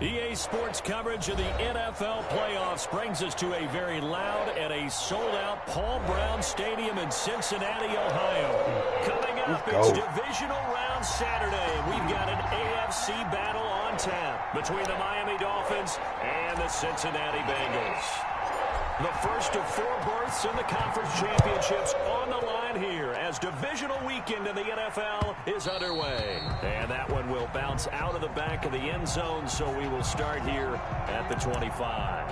EA Sports coverage of the NFL playoffs brings us to a very loud and a sold-out Paul Brown Stadium in Cincinnati, Ohio. Coming up, it's divisional round Saturday. We've got an AFC battle on tap between the Miami Dolphins and the Cincinnati Bengals. The first of 4 berths in the conference championships on the line here as divisional weekend in the NFL is underway. And that one will bounce out of the back of the end zone, so we will start here at the 25.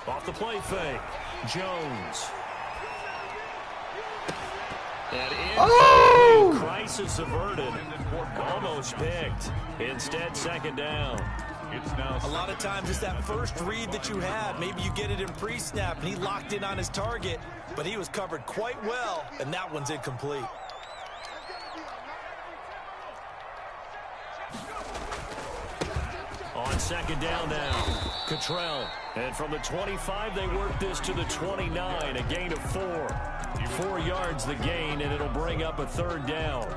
Off the play fake, Jones. And crisis averted. Almost picked. Instead, second down. A lot of times it's that first read that you have. Maybe you get it in pre-snap, and he locked in on his target, but he was covered quite well, and that one's incomplete. On second down now, Cottrell. And from the 25, they work this to the 29, a gain of 4. 4 yards the gain, and it'll bring up a third down.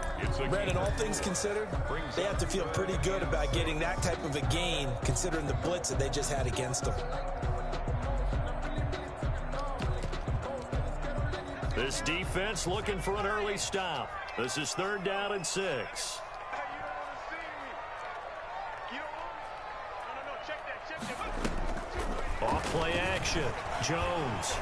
Brandon, all things considered, they have to feel pretty good about getting that type of a gain, considering the blitz that they just had against them. This defense looking for an early stop. This is 3rd down and 6. Off play action, Jones.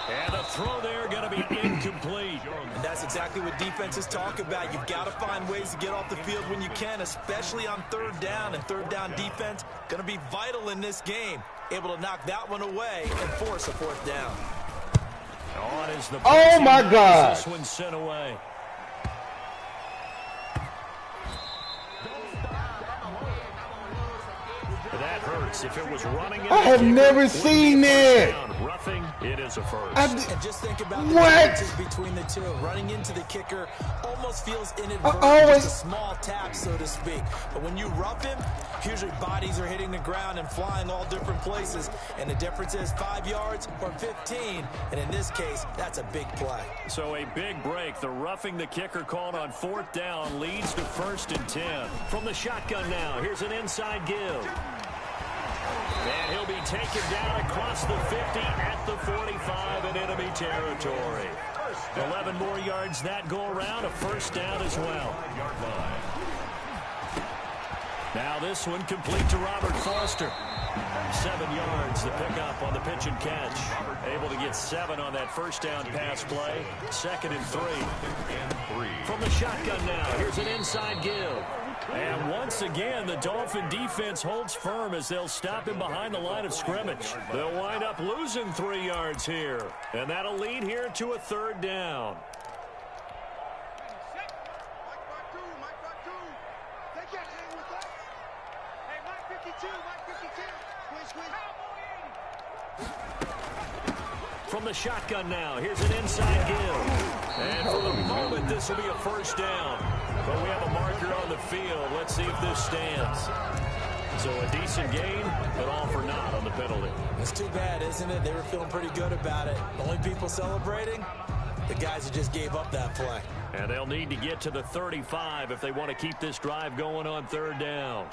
And a throw there going to be incomplete. And that's exactly what defenses talk about. You've got to find ways to get off the field when you can, especially on 3rd down. And 3rd down defense going to be vital in this game. Able to knock that one away and force a 4th down. Oh my God. This one sent away. That hurts. If it was running, I have never seen that. Roughing, it is a first. And just think about the differences between the two. Running into the kicker almost feels inadvertent, just a small tap, so to speak. But when you rough him, usually bodies are hitting the ground and flying all different places. And the difference is 5 yards or 15. And in this case, that's a big play. So a big break. The roughing the kicker called on 4th down leads to 1st and 10. From the shotgun now, here's an inside give. And he'll be taken down across the 50 at the 45 in enemy territory. 11 more yards that go around, a 1st down as well. Now this one complete to Robert Foster. 7 yards, the pickup on the pitch and catch. Able to get 7 on that 1st down pass play. 2nd and 3. From the shotgun now, here's an inside give. And once again, the Dolphin defense holds firm as they'll stop him behind the line of scrimmage. They'll wind up losing 3 yards here. And that'll lead here to a 3rd down. From the shotgun now, here's an inside give. And for the moment, this will be a 1st down. But we have a marker on the field. Let's see if this stands. So a decent gain, but all for naught on the penalty. It's too bad, isn't it? They were feeling pretty good about it. The only people celebrating, the guys who just gave up that play. And they'll need to get to the 35 if they want to keep this drive going on 3rd down.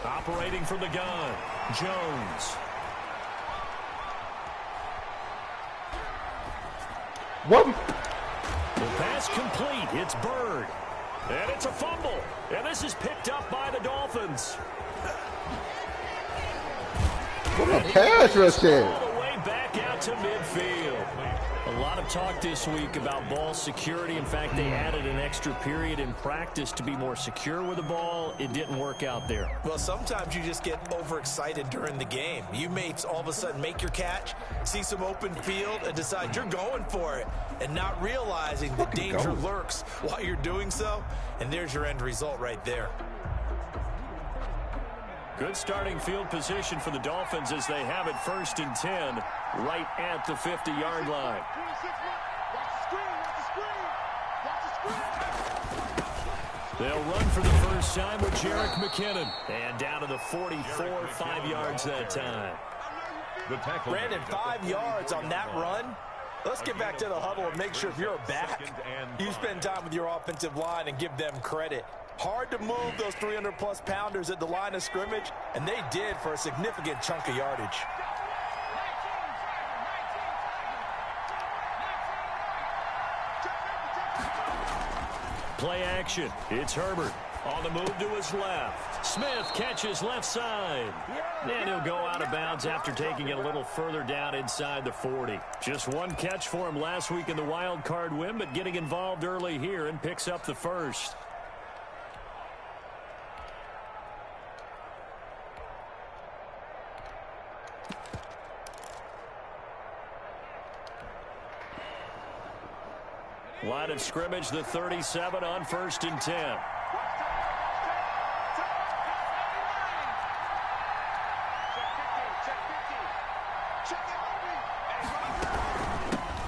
Operating from the gun, Jones. What? The pass complete. It's Bird. And it's a fumble. And this is picked up by the Dolphins. What a pass rush there. All the way back out to midfield. A lot of talk this week about ball security. In fact, they added an extra period in practice to be more secure with the ball. It didn't work out there. Well, sometimes you just get overexcited during the game. You may all of a sudden make your catch, see some open field, and decide you're going for it, and not realizing the danger lurks while you're doing so. And there's your end result right there. Good starting field position for the Dolphins as they have it 1st and 10 right at the 50-yard line. They'll run for the first time with Jerick McKinnon. And down to the 44, 5 yards that time. Brandon, 5 yards on that run. Let's get back to the huddle and make sure if you're a back, you spend time with your offensive line and give them credit. Hard to move those 300-plus pounders at the line of scrimmage, and they did for a significant chunk of yardage. Play action. It's Herbert. On the move to his left. Smith catches left side. And he'll go out of bounds after taking it a little further down inside the 40. Just one catch for him last week in the wild card win, but getting involved early here and picks up the first. Line of scrimmage, the 37 on 1st and 10.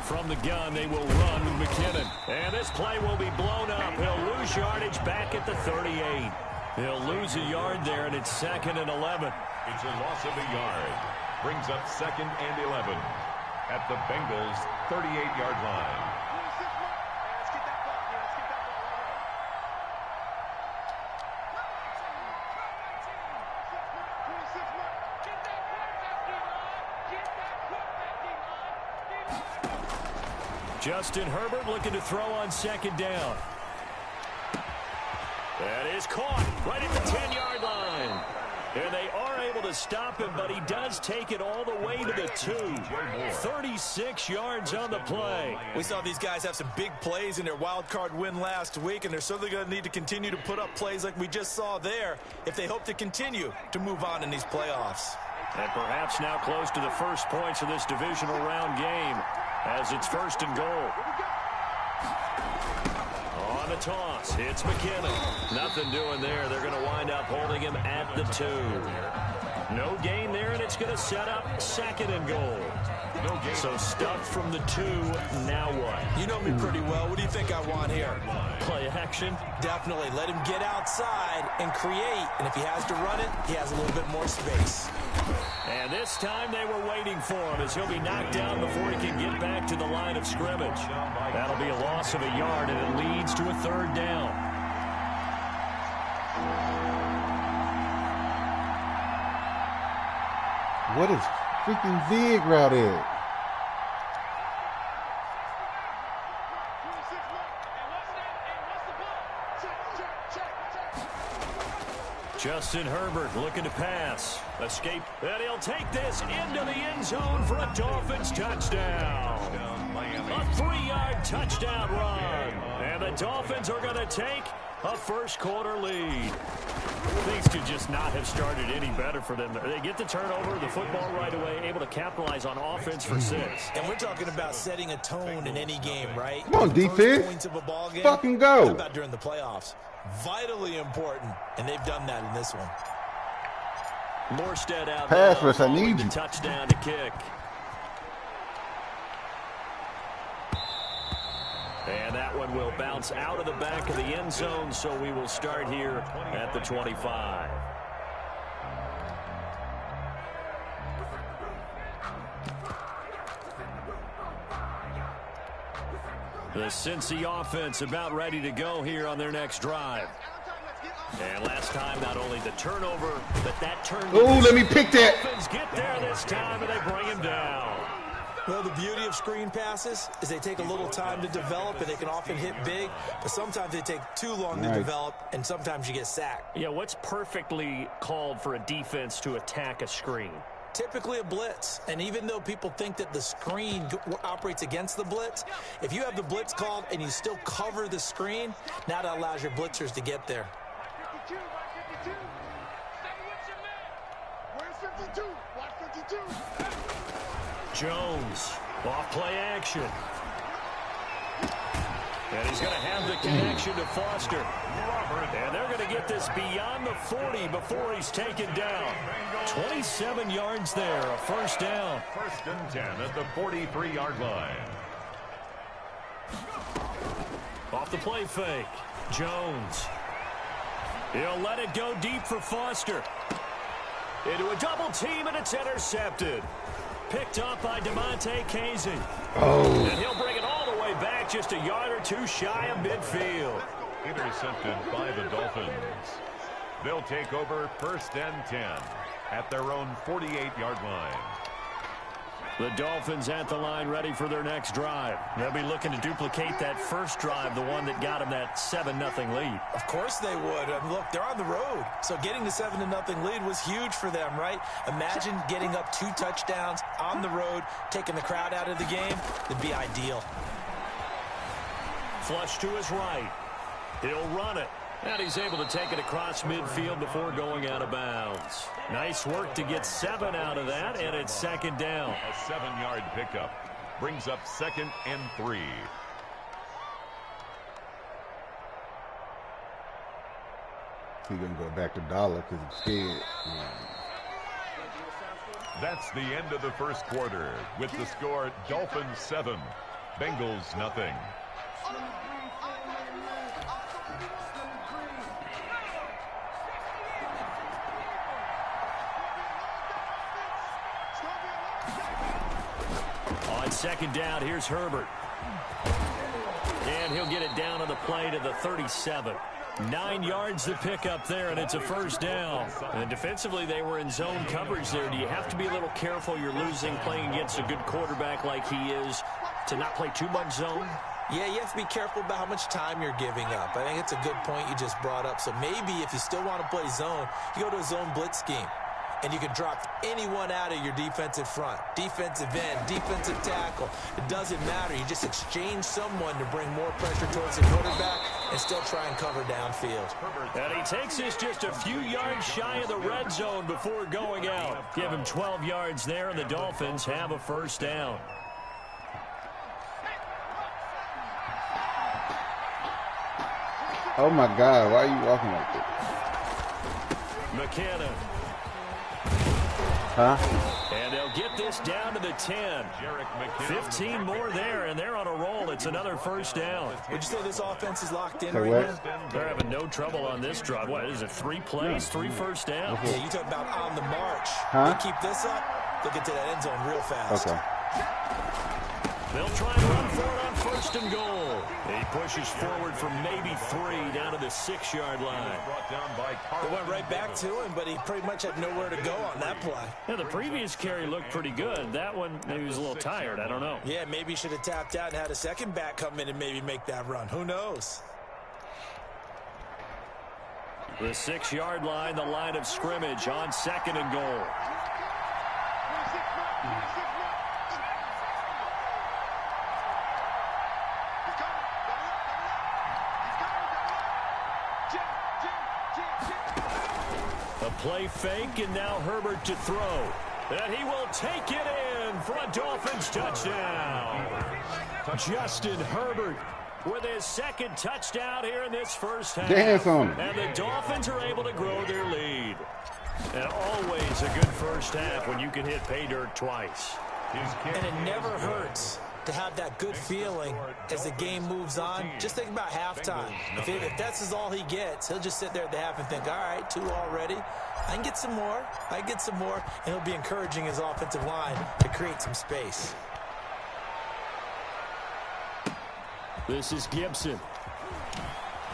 From the gun, they will run with McKinnon. And this play will be blown up. He'll lose yardage back at the 38. He'll lose a yard there, and it's 2nd and 11. It's a loss of a yard. Brings up 2nd and 11 at the Bengals' 38-yard line. Justin Herbert looking to throw on 2nd down. That is caught right at the 10-yard line. And they are able to stop him, but he does take it all the way to the 2. 36 yards on the play. We saw these guys have some big plays in their wild card win last week, and they're certainly going to need to continue to put up plays like we just saw there if they hope to continue to move on in these playoffs. And perhaps now close to the first points of this divisional round game as it's 1st and goal. On the toss, it's McKinnon. Nothing doing there. They're going to wind up holding him at the 2. No gain there, and it's going to set up 2nd and goal. So stuffed from the 2, now what? You know me pretty well. What do you think I want here? Play action? Definitely. Let him get outside and create. And if he has to run it, he has a little bit more space. And this time they were waiting for him as he'll be knocked down before he can get back to the line of scrimmage. That'll be a loss of a yard, and it leads to a 3rd down. What is freaking Zig route is? Justin Herbert looking to pass. Escape. And he'll take this into the end zone for a Dolphins touchdown. A 3-yard touchdown run. And the Dolphins are going to take a first-quarter lead. Things could just not have started any better for them. They get the turnover, the football right away, able to capitalize on offense for 6. And we're talking about setting a tone in any game, right? Come on, defense. Points of a ball game. Fucking go. How about during the playoffs? Vitally important, and they've done that in this one. Morstead out Pass there, rush, I need you. Touchdown to kick. And that one will bounce out of the back of the end zone, so we will start here at the 25. The Cincy offense about ready to go here on their next drive. And last time, not only the turnover, but that turn. Oh, let me pick that. Dolphins get there this time, and they bring him down. Well, the beauty of screen passes is they take a little time to develop, and they can often hit big, but sometimes they take too long to develop, and sometimes you get sacked. Yeah, what's perfectly called for a defense to attack a screen? Typically a blitz, and even though people think that the screen operates against the blitz, if you have the blitz called and you still cover the screen, now that allows your blitzers to get there. Jones, off play action. And he's going to have the connection to Foster. And they're going to get this beyond the 40 before he's taken down. 27 yards there, a first down. First and 10 at the 43-yard line. Off the play fake. Jones. He'll let it go deep for Foster. Into a double team, and it's intercepted. Picked up by DeMonte Casey. And he'll bring it all the way back just a yard or two shy of midfield. Intercepted by the Dolphins. They'll take over first and 10 at their own 48-yard line. The Dolphins at the line ready for their next drive. They'll be looking to duplicate that first drive, the one that got them that 7-0 lead. Of course they would. Look, they're on the road. So getting the 7-0 lead was huge for them, right? Imagine getting up 2 touchdowns on the road, taking the crowd out of the game. It'd be ideal. Flush to his right. He'll run it. And he's able to take it across midfield before going out of bounds. Nice work to get 7 out of that, and it's second down. A 7-yard pickup brings up second and 3. He's going to go back to dollar because he's scared. That's the end of the first quarter with the score Dolphins 7, Bengals nothing. On second down, here's Herbert. And he'll get it down on the play to the 37. 9 yards to pick up there, and it's a first down. And defensively, they were in zone coverage there. Do you have to be a little careful? You're losing, playing against a good quarterback like he is, to not play too much zone? Yeah, you have to be careful about how much time you're giving up. I think it's a good point you just brought up. So maybe if you still want to play zone, you go to a zone blitz scheme. And you can drop anyone out of your defensive front. Defensive end, defensive tackle. It doesn't matter. You just exchange someone to bring more pressure towards the quarterback and still try and cover downfield. And he takes this just a few yards shy of the red zone before going out. Give him 12 yards there, and the Dolphins have a first down. Oh, my God. Why are you walking like this? McKenna. Huh? And they'll get this down to the 10. 15 more there, and they're on a roll. It's another first down. Would you say this offense is locked in Say right what? now? They're having no trouble on this drive. What is it, 3 plays, 3 first downs? Yeah, you talk about on the march. Huh? They keep this up, they'll get to that end zone real fast. Okay. They'll try and run for it on first and goal. He pushes forward for maybe 3 down to the 6-yard line. They went right back to him, but he pretty much had nowhere to go on that play. Yeah, the previous carry looked pretty good. That one, maybe he was a little tired. I don't know. Yeah, maybe he should have tapped out and had a second back come in and maybe make that run. Who knows? The 6-yard line, the line of scrimmage on second and goal. A play fake, and now Herbert to throw. And he will take it in for a Dolphins touchdown. Justin Herbert with his second touchdown here in this first half. Dance on him. And the Dolphins are able to grow their lead. And always a good first half when you can hit pay dirt twice. And it never hurts to have that good feeling as the game moves on. Just think about halftime. If that's all he gets, he'll just sit there at the half and think, all right, 2 already. I can get some more. I can get some more. And he'll be encouraging his offensive line to create some space. This is Gibson.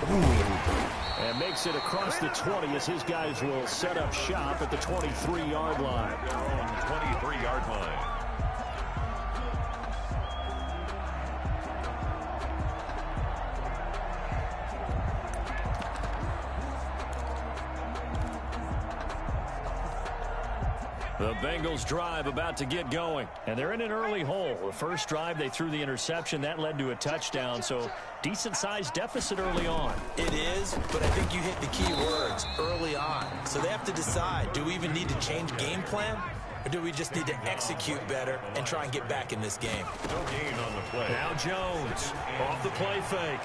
And makes it across the 20 as his guys will set up shop at the 23-yard line. Their own 23-yard line. The Bengals drive about to get going, and they're in an early hole. The first drive, they threw the interception. That led to a touchdown, so decent-sized deficit early on. It is, but I think you hit the key words, early on. So they have to decide, do we even need to change game plan? Or do we just need to execute better and try and get back in this game? No gain on the play. Now Jones off the play fake.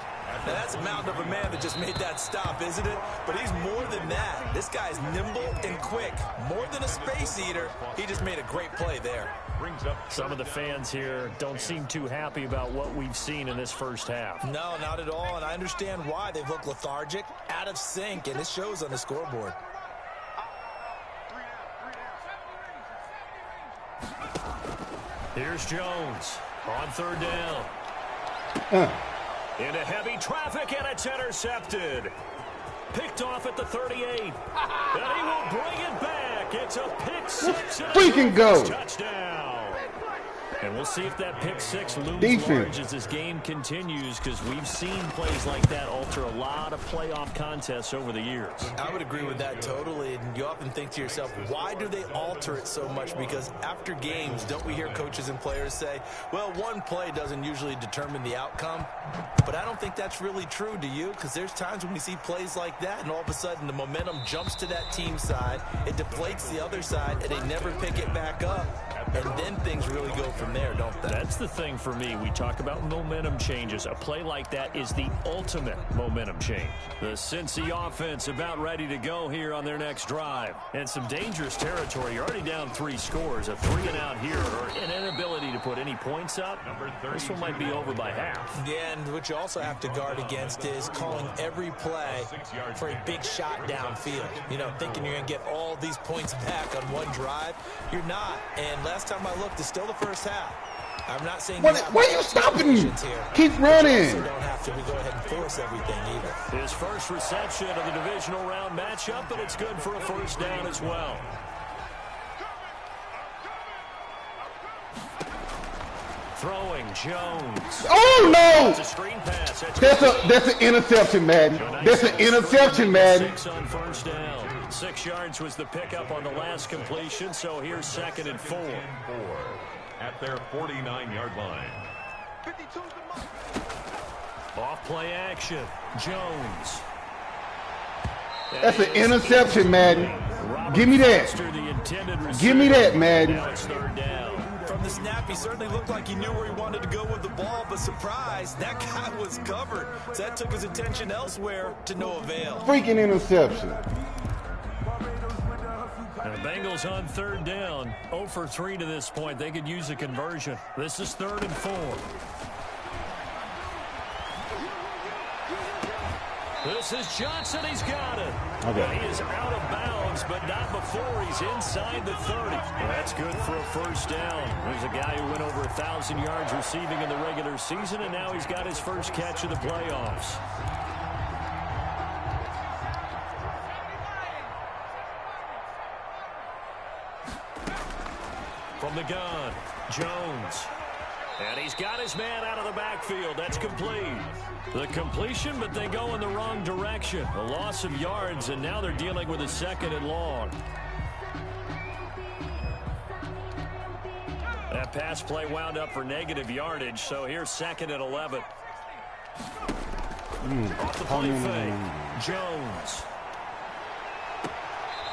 Now that's a mountain of a man that just made that stop, isn't it? But he's more than that. This guy's nimble and quick. More than a space eater. He just made a great play there. Brings up Some of the fans here don't seem too happy about what we've seen in this first half. No, not at all, and I understand why. They've looked lethargic, out of sync, and it shows on the scoreboard. Here's Jones on third down. Into heavy traffic, and it's intercepted. Picked off at the 38. And he will bring it back. It's a pick six. Freaking go. Touchdown. And we'll see if that pick six looms large as this game continues, because we've seen plays like that alter a lot of playoff contests over the years. I would agree with that totally, and you often think to yourself, why do they alter it so much? Because after games, don't we hear coaches and players say, well, one play doesn't usually determine the outcome? But I don't think that's really true, do you? Because there's times when we see plays like that, and all of a sudden the momentum jumps to that team side, it deflates the other side, and they never pick it back up. And then things really go from there, don't they? That's the thing for me. We talk about momentum changes. A play like that is the ultimate momentum change. The Cincy offense about ready to go here on their next drive. And some dangerous territory. You're already down 3 scores. A 3-and-out here, or an inability to put any points up. This one might be over by half. Yeah, and what you also have to guard against is calling every play for a big shot downfield. You know, thinking you're going to get all these points back on one drive. You're not. And last time I looked, it's still the first half. I'm not saying why are you stopping me? Keep running. You don't have to go ahead and force everything either. His first reception of the divisional round matchup, but it's good for a first down as well. Throwing Jones. Oh no! It's a screen pass. That's an interception, man. That's an interception, man. 6 on first down. 6 yards was the pickup on the last completion, so here's 2nd and 4. At their 49-yard line. Off play action. Jones. That's an interception, man. Give me that. Give me that, man. Now it's 3rd down. From the snap, he certainly looked like he knew where he wanted to go with the ball, but surprise, that guy was covered. So that took his attention elsewhere to no avail. Freaking interception. And the Bengals on 3rd down. 0 for 3 to this point. They could use a conversion. This is 3rd and 4. This is Johnson. He's got it. Okay. He is out of bounds, but not before he's inside the 30. That's good for a first down. There's a guy who went over 1,000 yards receiving in the regular season, and now he's got his first catch of the playoffs. From the gun, Jones. And he's got his man out of the backfield. That's complete. The completion, but they go in the wrong direction. A loss of yards, and now they're dealing with a 2nd and long. That pass play wound up for negative yardage, so here's 2nd and 11. Off the play fake, Jones.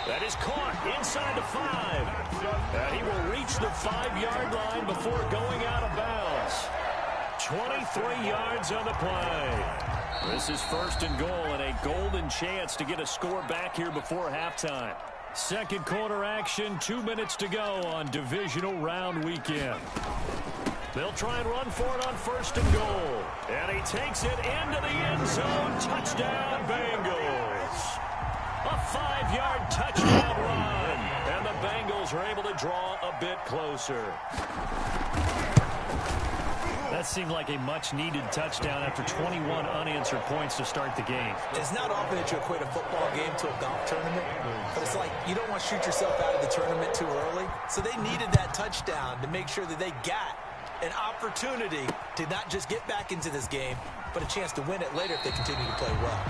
That is caught inside the 5. And he will reach the 5-yard line before going out of bounds. 23 yards on the play. This is 1st and goal, and a golden chance to get a score back here before halftime. 2nd quarter action, 2 minutes to go on divisional round weekend. They'll try and run for it on 1st and goal. And he takes it into the end zone. Touchdown, Bengals. A 5-yard touchdown run. And the Bengals are able to draw a bit closer. That seemed like a much-needed touchdown after 21 unanswered points to start the game. It's not often that you equate a football game to a golf tournament, but it's like you don't want to shoot yourself out of the tournament too early. So they needed that touchdown to make sure that they got an opportunity to not just get back into this game, but a chance to win it later if they continue to play well.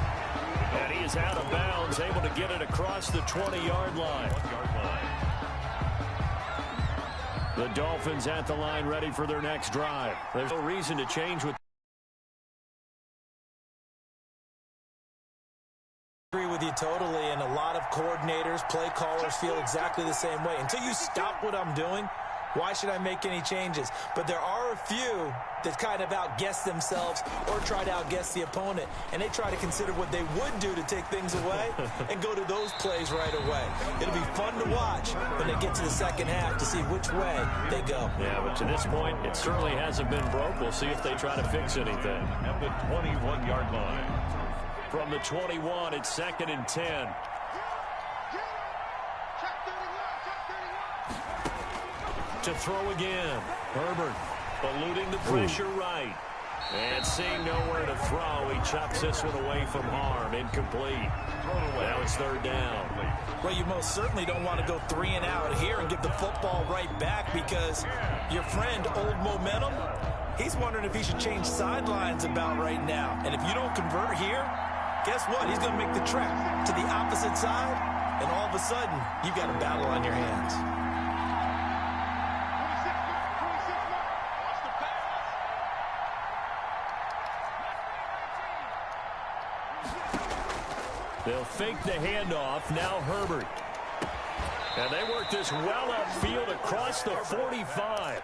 And he is out of bounds, able to get it across the 20-yard line. The Dolphins at the line, ready for their next drive. There's no reason to change with. I agree with you totally, and a lot of coordinators, play callers feel exactly the same way. Until you stop what I'm doing, why should I make any changes? But there are a few that kind of outguess themselves or try to outguess the opponent, and they try to consider what they would do to take things away and go to those plays right away. It'll be fun to watch when they get to the second half to see which way they go. Yeah, but to this point, it certainly hasn't been broke. We'll see if they try to fix anything. At the 21-yard line. From the 21, it's 2nd and 10. To throw again. Herbert eluding the pressure right. And seeing nowhere to throw, he chucks this one away from harm. Incomplete. Now it's 3rd down. Well, you most certainly don't want to go 3 and out here and give the football right back, because your friend, Old Momentum, he's wondering if he should change sidelines about right now. And if you don't convert here, guess what? He's going to make the trek to the opposite side, and all of a sudden, you've got a battle on your hands. They'll fake the handoff. Now Herbert. And they work this well upfield across the 45.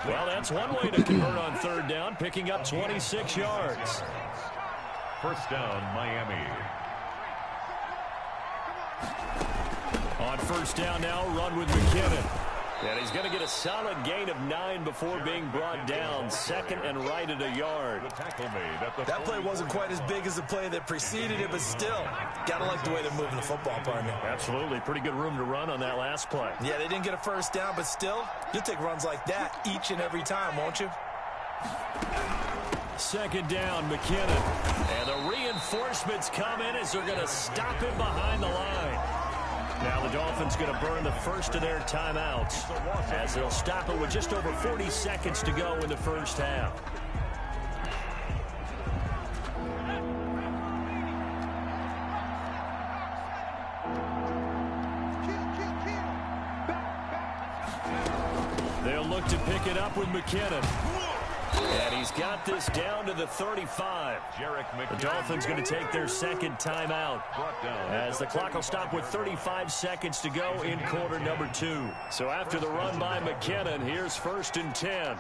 Well, that's one way to convert on 3rd down, picking up 26 yards. 1st down, Miami. On 1st down now, run with McKinnon. And he's going to get a solid gain of 9 before being brought down. 2nd and right at a yard. That play wasn't quite as big as the play that preceded it, but still, got to like the way they're moving the football, partner. Absolutely. Pretty good room to run on that last play. Yeah, they didn't get a 1st down, but still, you'll take runs like that each and every time, won't you? 2nd down, McKinnon. And the reinforcements come in as they're going to stop him behind the line. Now the Dolphins going to burn the first of their timeouts as they'll stop it with just over 40 seconds to go in the first half. They'll look to pick it up with McKinnon. And he's got this down to the 35. The Dolphins going to take their 2nd timeout as the clock will stop with 35 seconds to go in quarter number 2. So after the run by McKinnon, here's 1st and 10.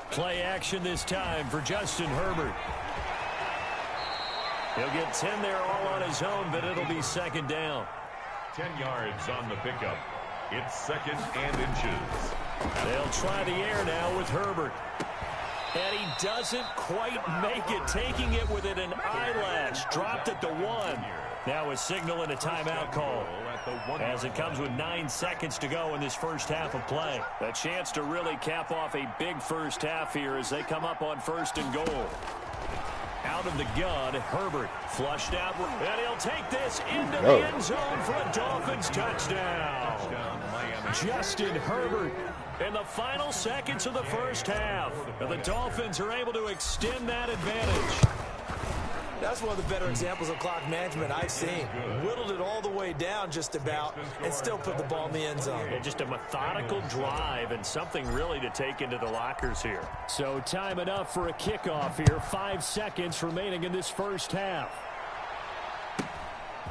Play action this time for Justin Herbert. He'll get 10 there all on his own, but it'll be 2nd down. 10 yards on the pickup. It's 2nd and inches. They'll try the air now with Herbert. And he doesn't quite make it, taking it within an eyelash. Dropped at the 1. Now a signal and a timeout call as it comes with 9 seconds to go in this first half of play. A chance to really cap off a big first half here as they come up on 1st and goal. Out of the gun, Herbert flushed out, and he'll take this into the end zone for a Dolphins touchdown. Justin Herbert in the final seconds of the first half. And the Dolphins are able to extend that advantage. That's one of the better examples of clock management I've seen. Whittled it all the way down just about and still put the ball in the end zone. Yeah, just a methodical drive and something really to take into the lockers here. So time enough for a kickoff here. 5 seconds remaining in this first half.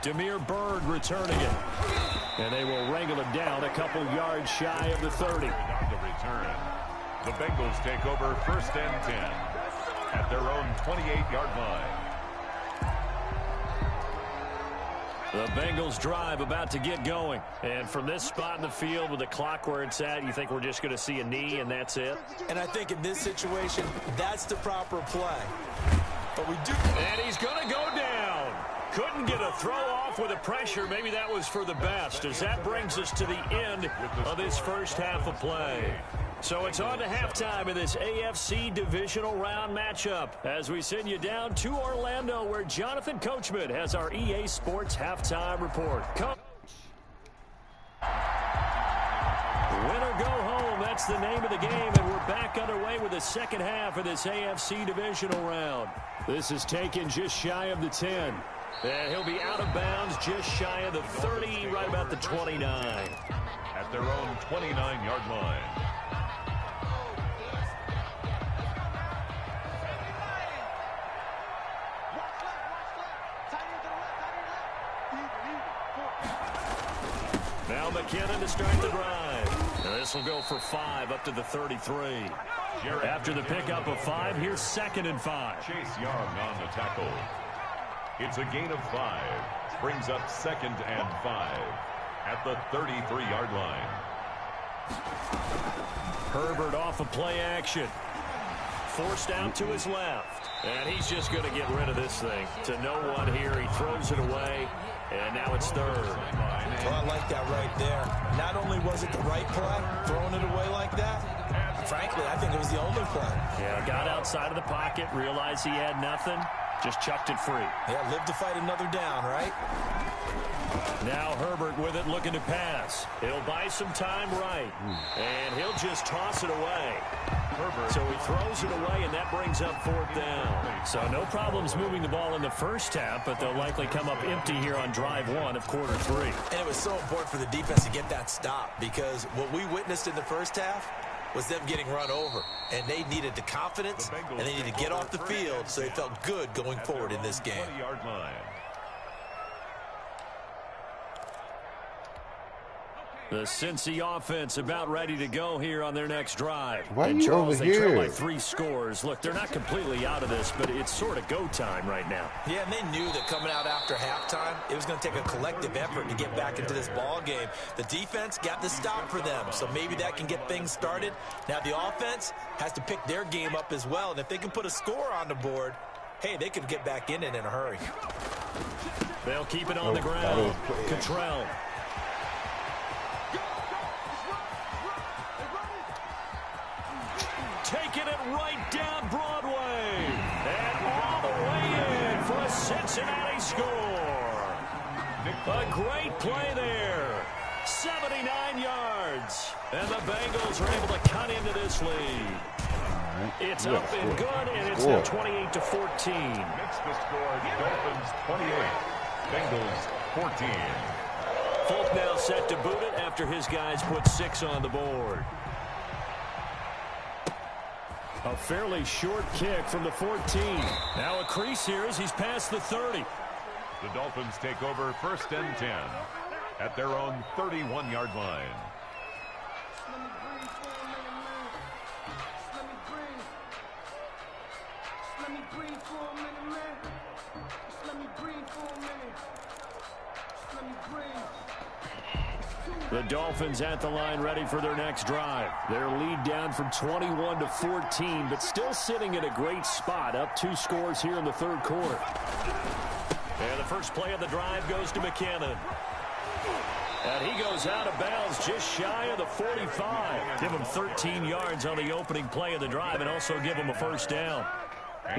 Demir Bird returning it. And they will wrangle him down a couple yards shy of the 30. On the return, the Bengals take over 1st and 10 at their own 28-yard line. The Bengals drive about to get going. And from this spot in the field with the clock where it's at, you think we're just going to see a knee and that's it? And I think in this situation, that's the proper play. But we do. And he's going to go down. Couldn't get a throw off with the pressure. Maybe that was for the best, as that brings us to the end of this first half of play. So it's on to halftime in this AFC divisional round matchup as we send you down to Orlando, where Jonathan Coachman has our EA Sports halftime report. that's the name of the game, and we're back underway with the second half of this AFC divisional round. This is taken just shy of the 10. And he'll be out of bounds just shy of the 30, right about the 29. At their own 29-yard line. Now McKinnon to start the drive. And this will go for 5 up to the 33. After the pickup of 5, here's 2nd and 5. Chase Young on the tackle. It's a gain of 5. Brings up 2nd and 5 at the 33-yard line. Herbert off of play action. Forced out to his left. And he's just going to get rid of this thing. To no one here. He throws it away. And now it's 3rd. Well, I like that right there. Not only was it the right play, throwing it away like that, frankly, I think it was the only play. Yeah, got outside of the pocket, realized he had nothing, just chucked it free. Yeah, live to fight another down, right? Now Herbert with it, looking to pass. He'll buy some time right, and he'll just toss it away. So he throws it away, and that brings up 4th down. So no problems moving the ball in the first half, but they'll likely come up empty here on drive 1 of quarter 3. And it was so important for the defense to get that stop, because what we witnessed in the first half was them getting run over, and they needed the confidence, and they needed to get off the field so they felt good going forward in this game. 20-yard line. The Cincy offense about ready to go here on their next drive. Why and are you Charles, over they trail here? by 3 scores. Look, they're not completely out of this, but it's sort of go time right now. Yeah, and they knew that coming out after halftime, it was going to take a collective effort to get back into this ball game. The defense got the stop for them, so maybe that can get things started. Now the offense has to pick their game up as well, and if they can put a score on the board, hey, they could get back in it in a hurry. They'll keep it on the ground. Cottrell. Taking it right down Broadway. And all the way in for a Cincinnati score. A great play there. 79 yards. And the Bengals are able to cut into this lead. It's up and good, and it's now 28-14. Makes the score Dolphins 28, Bengals 14. Folk now set to boot it after his guys put 6 on the board. A fairly short kick from the 14. Now a crease here as he's past the 30. The Dolphins take over 1st and 10 at their own 31-yard line. The Dolphins at the line ready for their next drive. Their lead down from 21-14, but still sitting at a great spot, up 2 scores here in the 3rd quarter. And the first play of the drive goes to McKinnon. And he goes out of bounds just shy of the 45. Give him 13 yards on the opening play of the drive and also give him a 1st down.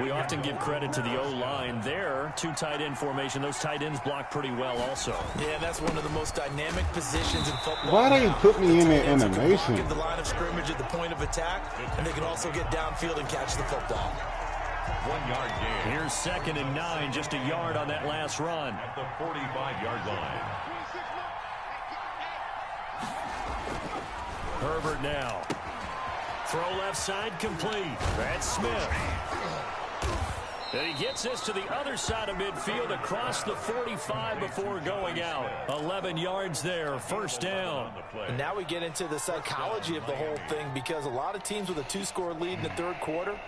We often give credit to the O-line there. 2 tight end formation. Those tight ends block pretty well also. Yeah, that's one of the most dynamic positions in football. Why they put me in that animation? Get the line of scrimmage at the point of attack, and they can also get downfield and catch the football. 1-yard gain. Here's 2nd and 9, just a yard on that last run. At the 45-yard line. Herbert now. Throw left side complete. That's Smith. And he gets this to the other side of midfield across the 45 before going out. 11 yards there, 1st down. And now we get into the psychology of the whole thing, because a lot of teams with a 2-score lead in the 3rd quarter,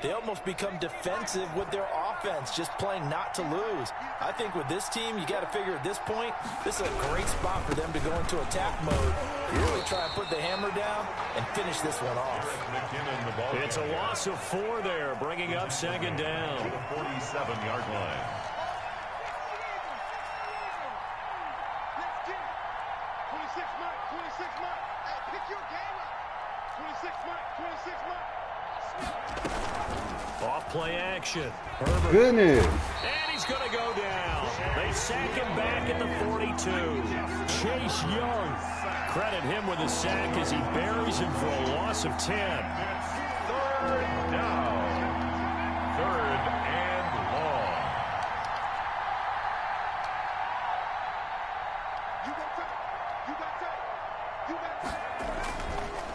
they almost become defensive with their offense, just playing not to lose. I think with this team, you got to figure at this point, this is a great spot for them to go into attack mode, really try and put the hammer down and finish this one off. It's a loss of 4 there, bringing up 2nd down. To the 47-yard line. Off play action. Herbert. Goodness. And he's going to go down. They sack him back at the 42. Chase Young. Credit him with a sack as he buries him for a loss of 10. It's third down. Third and long.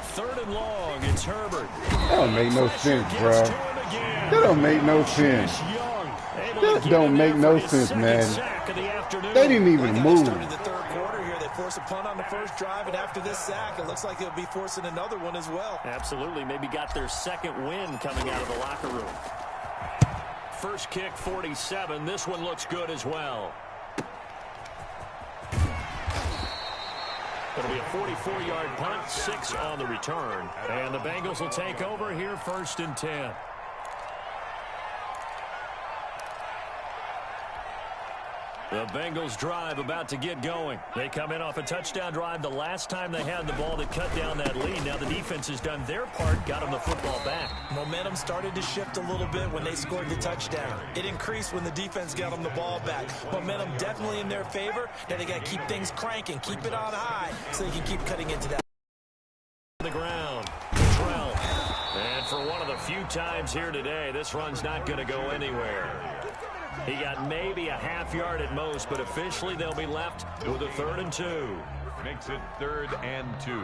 Third and long. It's Herbert. That don't make no sense, bro. That don't make no sense. That don't make no sense, man. They didn't even move. Force a punt on the first drive, and after this sack, it looks like they'll be forcing another one as well. Absolutely. Maybe got their second win coming out of the locker room. First kick, 47. This one looks good as well. It'll be a 44-yard punt, 6 on the return. And the Bengals will take over here, 1st and 10. The Bengals drive about to get going. They come in off a touchdown drive the last time they had the ball that cut down that lead. Now the defense has done their part, got them the football back. Momentum started to shift a little bit when they scored the touchdown. It increased when the defense got them the ball back. Momentum definitely in their favor. Now they got to keep things cranking, keep it on high so they can keep cutting into that. The ground. Trell. And for one of the few times here today, this run's not going to go anywhere. He got maybe a half yard at most, but officially they'll be left with a 3rd and 2. Makes it 3rd and 2.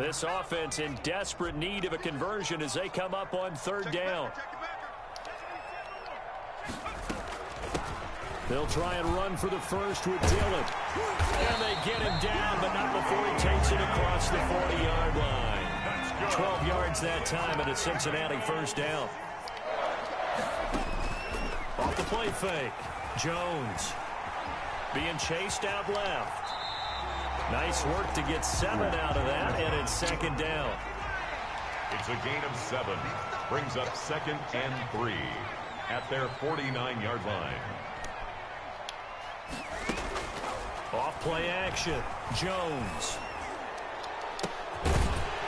This offense in desperate need of a conversion as they come up on 3rd down. They'll try and run for the first with Dillon. And they get him down, but not before he takes it across the 40-yard line. 12 yards that time, and a Cincinnati 1st down. Off the play fake. Jones being chased out left. Nice work to get 7 out of that, and it's 2nd down. It's a gain of 7. Brings up 2nd and 3 at their 49-yard line. Off play action. Jones.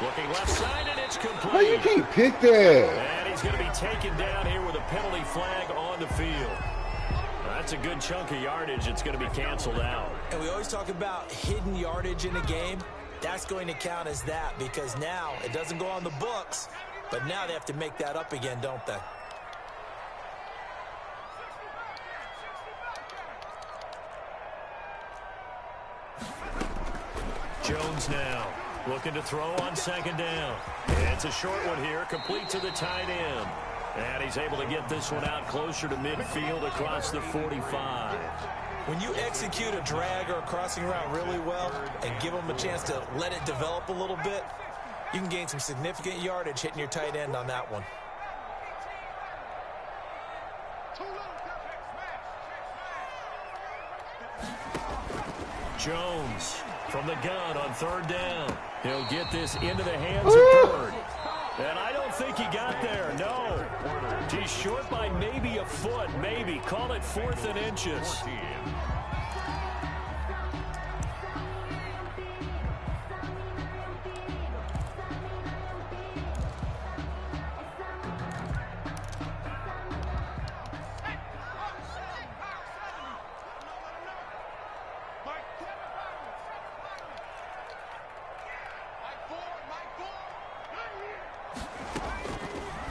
Looking left side, and it's complete. No, you can't pick that. And he's going to be taken down here with a penalty flag on the field. That's a good chunk of yardage. It's going to be canceled out. And we always talk about hidden yardage in a game. That's going to count as that because now it doesn't go on the books, but now they have to make that up again, don't they? Jones now looking to throw on 2nd down. It's a short one here, complete to the tight end. And he's able to get this one out closer to midfield across the 45. When you execute a drag or a crossing route really well and give them a chance to let it develop a little bit, you can gain some significant yardage hitting your tight end on that one. Jones from the gun on 3rd down. He'll get this into the hands of 3rd. And I don't think he got there, no. He's short by maybe a foot, maybe. Call it 4th and inches.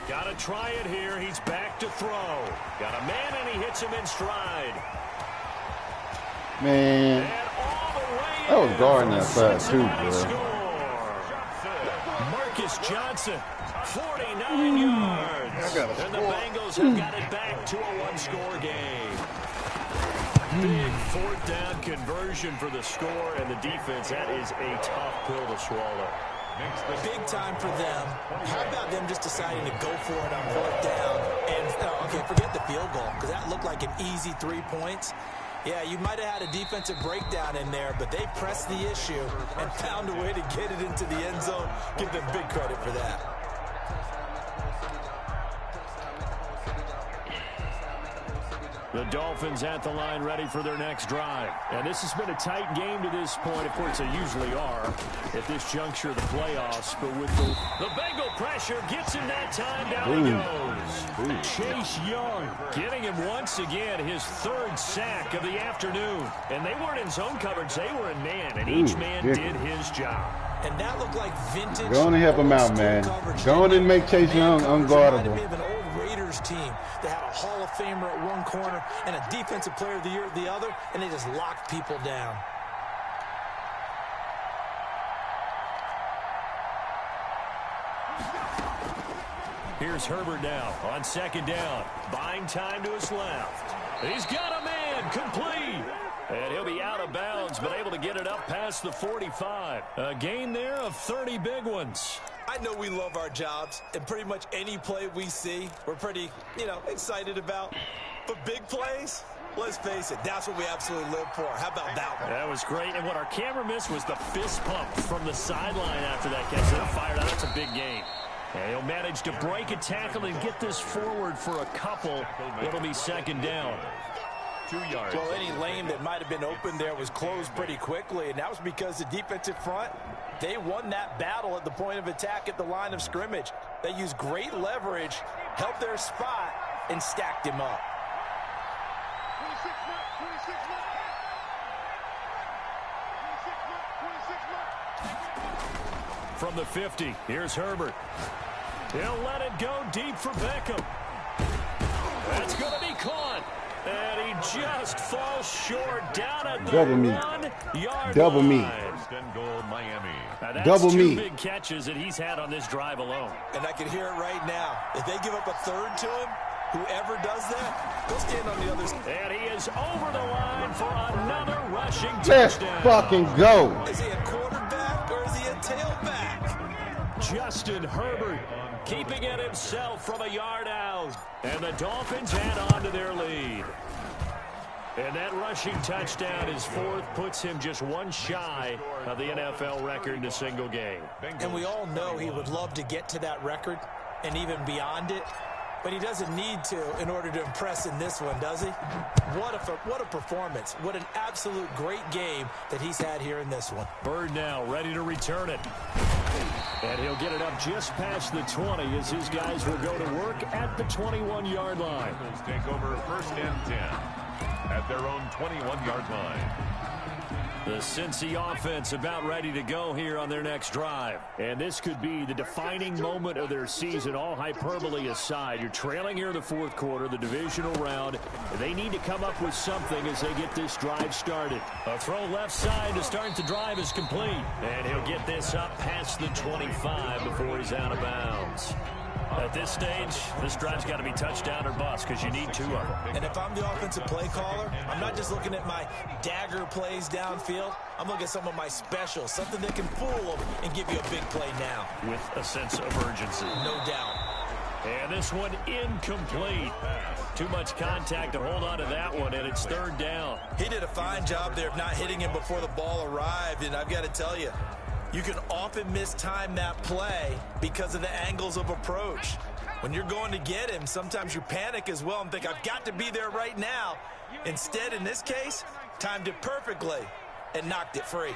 Got to try it here. He's back to throw. Got a man, and he hits him in stride. Man, that was guarding that side too, bro. Marcus Johnson, 49 yards. And the Bengals have got it back to a 1-score game. Big 4th down conversion for the score, and the defense, that is a tough pill to swallow. Big time for them. How about them just deciding to go for it on 4th down? And, okay, forget the field goal, because that looked like an easy 3 points. Yeah, you might have had a defensive breakdown in there, but they pressed the issue and found a way to get it into the end zone. Give them big credit for that. The Dolphins at the line ready for their next drive. And this has been a tight game to this point. Of course, they usually are at this juncture of the playoffs. But with the Bengal pressure gets him that time. Down he goes. Chase Young getting him once again his third sack of the afternoon. And they weren't in zone coverage. They were in man. And each man did his job. And that looked like vintage. Go on and help him out, man. Go on and make Chase Young unguardable. Team that had a Hall of Famer at one corner and a Defensive Player of the Year at the other, and they just locked people down. Here's Herbert now on second down. Buying time to his left. He's got a man complete. And he'll be out of bounds, but able to get it up past the 45. A gain there of 30 big ones. I know we love our jobs, and pretty much any play we see, we're pretty, excited about. But big plays, let's face it, that's what we absolutely live for. How about that one? That was great, and what our camera missed was the fist pump from the sideline after that catch. They're fired out. That's a big game. And he'll manage to break a tackle and get this forward for a couple. It'll be second down. 2 yards. Well, any lane that might have been open there was closed pretty quickly, and that was because the defensive front, they won that battle at the point of attack at the line of scrimmage. They used great leverage, helped their spot, and stacked him up. From the 50, here's Herbert. He'll let it go deep for Beckham. That's going to be caught. And he just falls short down at the 1-yard Double me. First and goal, Miami. That's Double two me. big catches that he's had on this drive alone. And I can hear it right now. If they give up a third to him, whoever does that, he'll stand on the other side. And he is over the line for another rushing Let's touchdown. fucking go. Is he a quarterback or is he a tailback? Justin Herbert keeping it himself from a yard out. And the Dolphins add on to their lead. And that rushing touchdown, his fourth, puts him just one shy of the NFL record in a single game. And we all know he would love to get to that record and even beyond it. But he doesn't need to in order to impress in this one, does he? What a performance. What an absolute great game that he's had here in this one. Bird now ready to return it. And he'll get it up just past the 20 as his guys will go to work at the 21-yard line. Take over first and 10 at their own 21-yard line. The Cincy offense about ready to go here on their next drive. And this could be the defining moment of their season, all hyperbole aside. You're trailing here in the fourth quarter, the divisional round. They need to come up with something as they get this drive started. A throw left side to start the drive is complete. And he'll get this up past the 25 before he's out of bounds. At this stage, this drive's got to be touchdown or bust because you need two of them. And if I'm the offensive play caller, I'm not just looking at my dagger plays downfield. I'm looking at some of my specials, something that can fool them and give you a big play now. With a sense of urgency. No doubt. And this one incomplete. Too much contact to hold on to that one, and it's third down. He did a fine job there of not hitting him before the ball arrived, and I've got to tell you, you can often mistime that play because of the angles of approach. When you're going to get him, sometimes you panic as well and think, I've got to be there right now. Instead, in this case, timed it perfectly and knocked it free.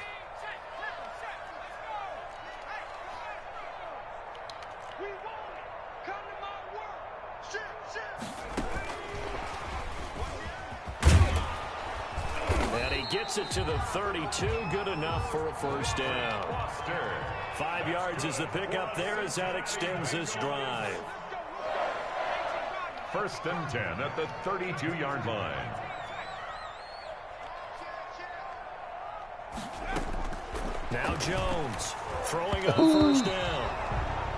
And he gets it to the 32. Good enough for a first down. 5 yards is the pickup there as that extends this drive. First and 10 at the 32-yard line. Now Jones throwing on first down.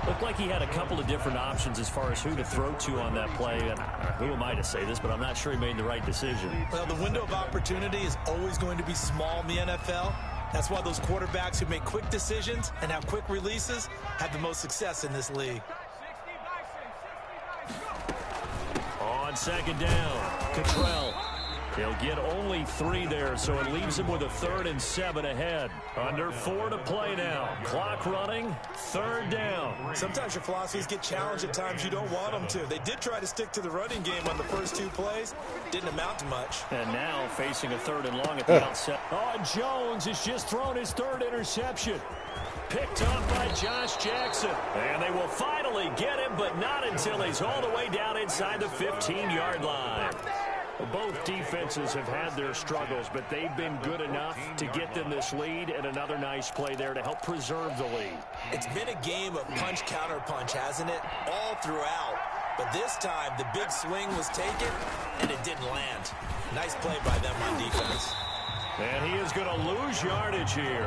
Looked like he had a couple of different options as far as who to throw to on that play. And who am I to say this, but I'm not sure he made the right decision. Well, the window of opportunity is always going to be small in the NFL. That's why those quarterbacks who make quick decisions and have quick releases have the most success in this league. On second down, Cottrell He'll get only 3 there, so it leaves him with a 3rd and 7 ahead. Under 4 to play now. Clock running, 3rd down. Sometimes your philosophies get challenged at times you don't want them to. They did try to stick to the running game on the first 2 plays. Didn't amount to much. And now facing a 3rd and long at the outset. Oh, Jones has just thrown his 3rd interception. Picked up by Josh Jackson. And they will finally get him, but not until he's all the way down inside the 15-yard line. Both defenses have had their struggles, but they've been good enough to get them this lead, and another nice play there to help preserve the lead. It's been a game of punch-counter-punch, hasn't it? All throughout. But this time, the big swing was taken, and it didn't land. Nice play by them on defense. And he is going to lose yardage here.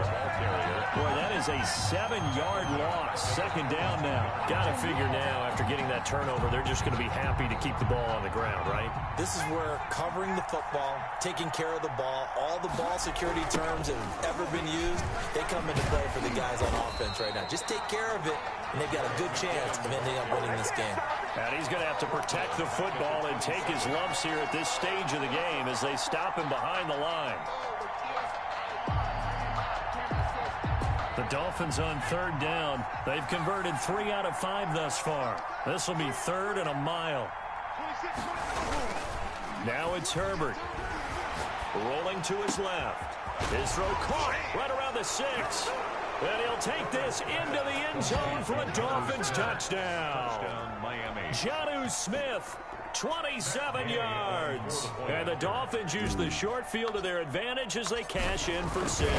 Boy, that is a 7-yard loss. 2nd down now. Got to figure now, after getting that turnover, they're just going to be happy to keep the ball on the ground, right? This is where covering the football, taking care of the ball, all the ball security terms that have ever been used, they come into play for the guys on offense right now. Just take care of it, and they've got a good chance of ending up winning this game. And he's going to have to protect the football and take his lumps here at this stage of the game as they stop him behind the line. The Dolphins on 3rd down. They've converted 3 out of 5 thus far. This will be 3rd and a mile. Now it's Herbert. Rolling to his left. His throw caught right around the 6. And he'll take this into the end zone for a Dolphins touchdown. Jonnu Smith, 27 yards. And the Dolphins use the short field to their advantage as they cash in for 6.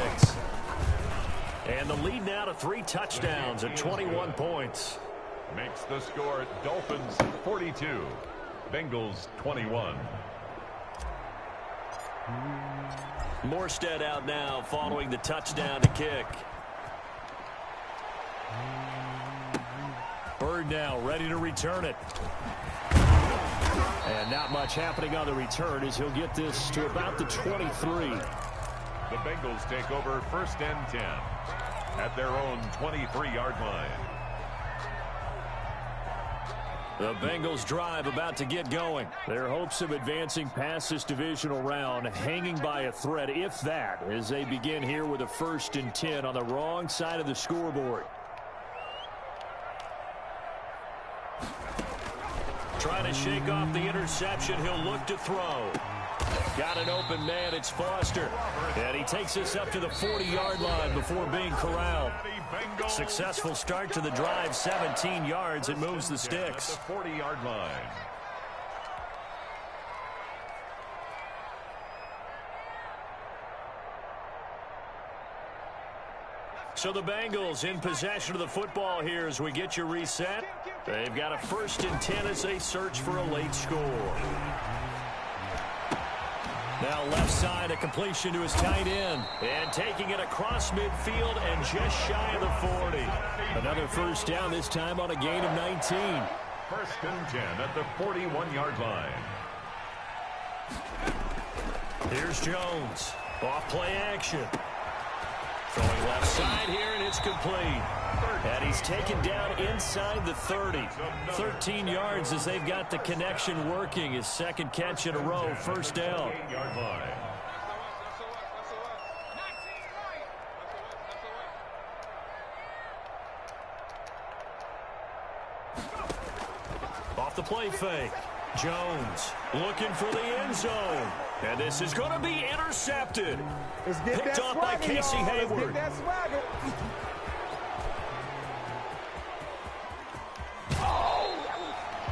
And the lead now to 3 touchdowns at 21 points. Makes the score Dolphins 42, Bengals 21. Morstead out now following the touchdown to kick. Bird now ready to return it. And not much happening on the return as he'll get this to about the 23. The Bengals take over 1st and 10 at their own 23-yard line. The Bengals drive about to get going. Their hopes of advancing past this divisional round hanging by a thread, if that, as they begin here with a 1st and 10 on the wrong side of the scoreboard. Trying to shake off the interception. He'll look to throw. Got an open man. It's Foster. And he takes us up to the 40-yard line before being corralled. Successful start to the drive. 17 yards. It moves the sticks. The 40-yard line. So the Bengals in possession of the football here as we get you reset. They've got a 1st and 10 as they search for a late score. Now left side, a completion to his tight end. And taking it across midfield and just shy of the 40. Another 1st down, this time on a gain of 19. 1st and 10 at the 41-yard line. Here's Jones. Off play action. Throwing left side here, and it's complete. And he's taken down inside the 30. 13 yards as they've got the connection working. His 2nd catch in a row, 1st down. Off the play fake. Jones looking for the end zone. And this is going to be intercepted. Picked off by Casey Hayward.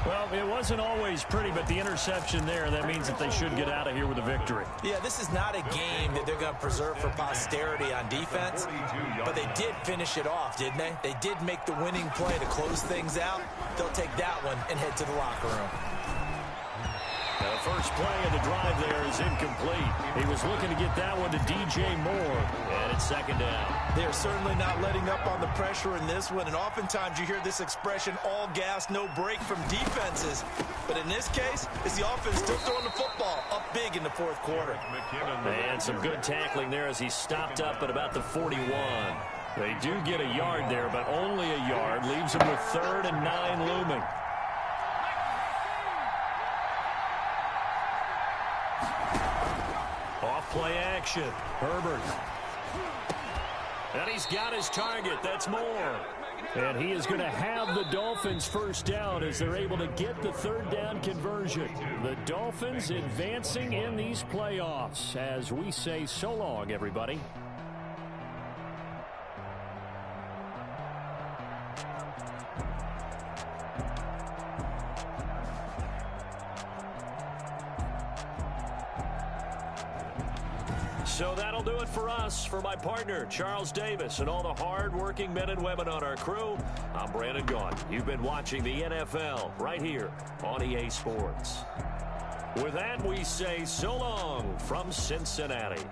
Well, it wasn't always pretty, but the interception there, that means that they should get out of here with a victory. Yeah, this is not a game that they're going to preserve for posterity on defense, but they did finish it off, didn't they? They did make the winning play to close things out. They'll take that one and head to the locker room. The first play of the drive there is incomplete. He was looking to get that one to DJ Moore, and it's 2nd down. They're certainly not letting up on the pressure in this one, and oftentimes you hear this expression, all gas, no break from defenses. But in this case, it's the offense still throwing the football up big in the 4th quarter. And some good tackling there as he stopped up at about the 41. They do get a yard there, but only a yard. Leaves them with 3rd and 9 looming. Play action. Herbert. And he's got his target. That's more. And he is going to have the Dolphins first down as they're able to get the third down conversion. The Dolphins advancing in these playoffs as we say so long, everybody. So that'll do it for us. For my partner, Charles Davis, and all the hard-working men and women on our crew, I'm Brandon Gaughan. You've been watching the NFL right here on EA Sports. With that, we say so long from Cincinnati.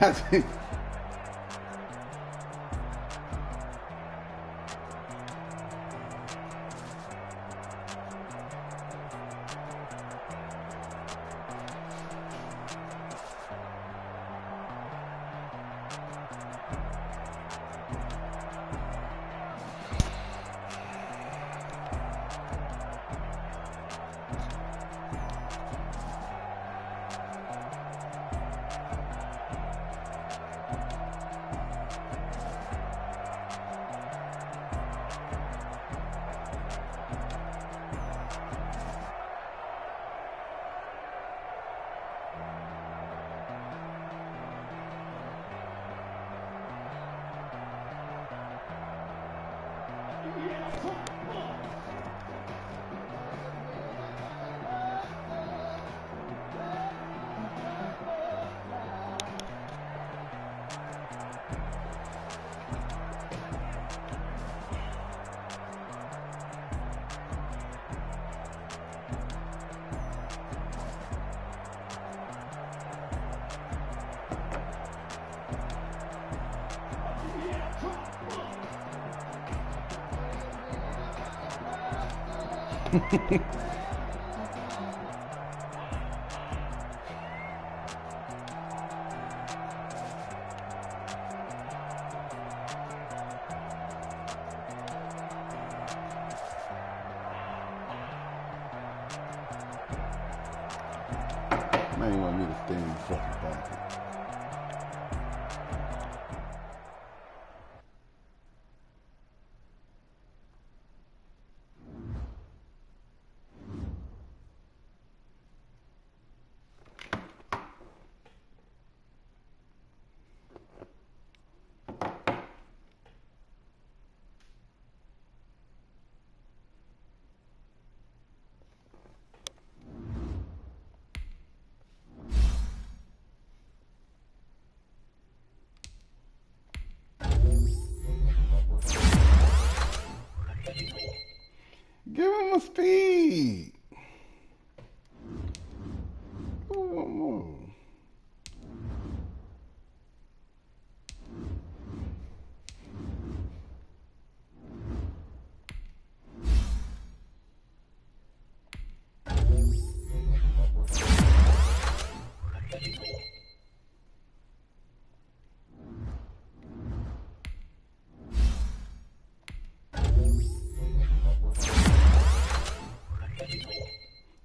I think man, you want me to stay in the fucking pocket. Give him a speed. One more.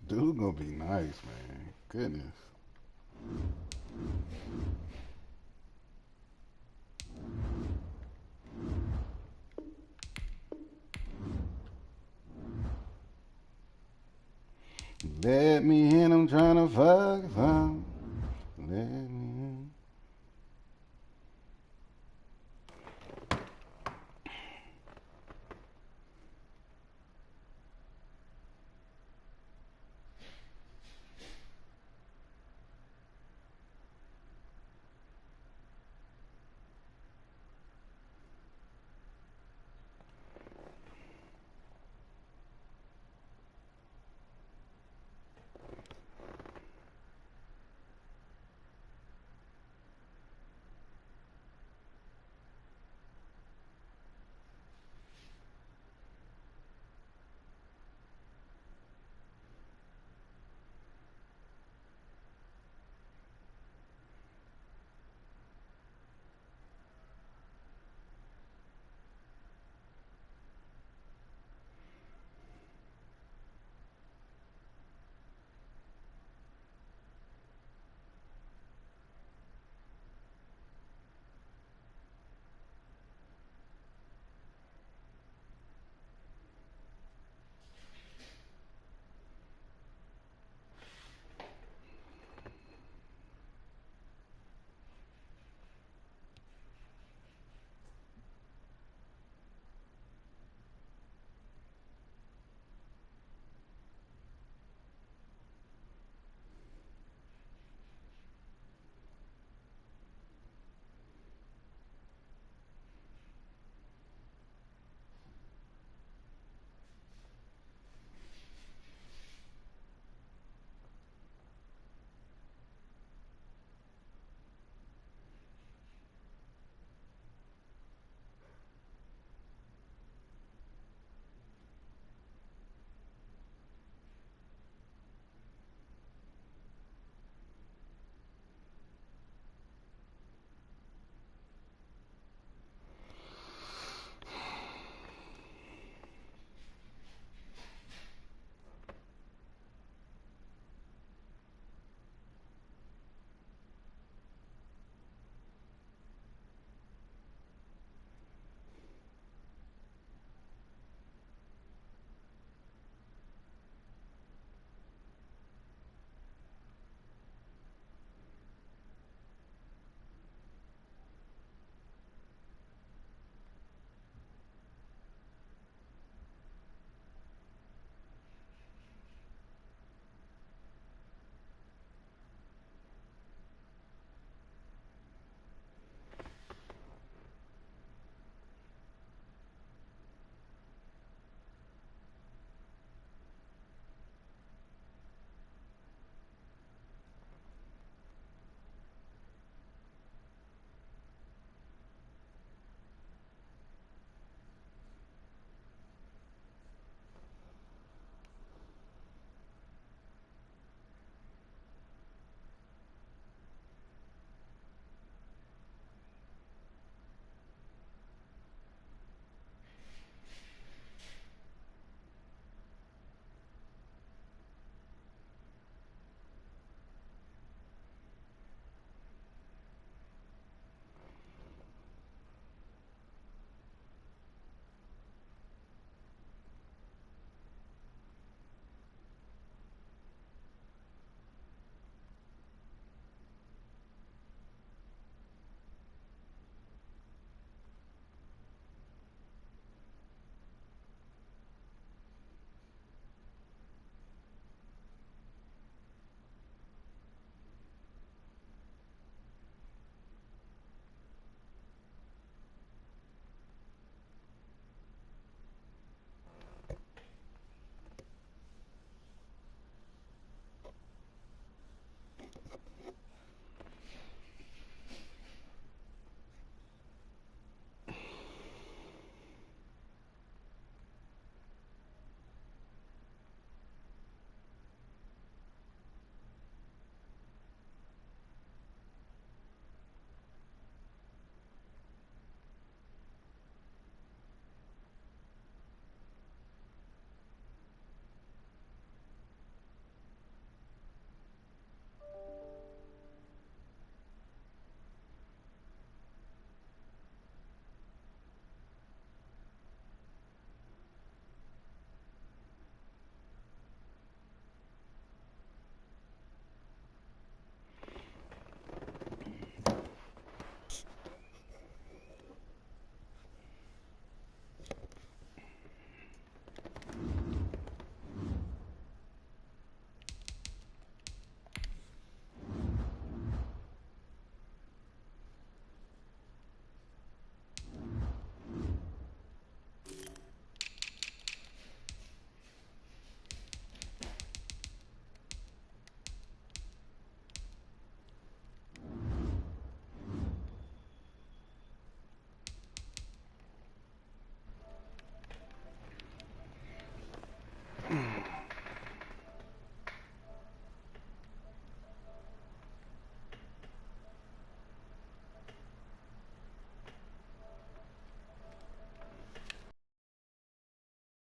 Dude gonna be nice, man. Goodness. Let me in, I'm trying to fuck. Let me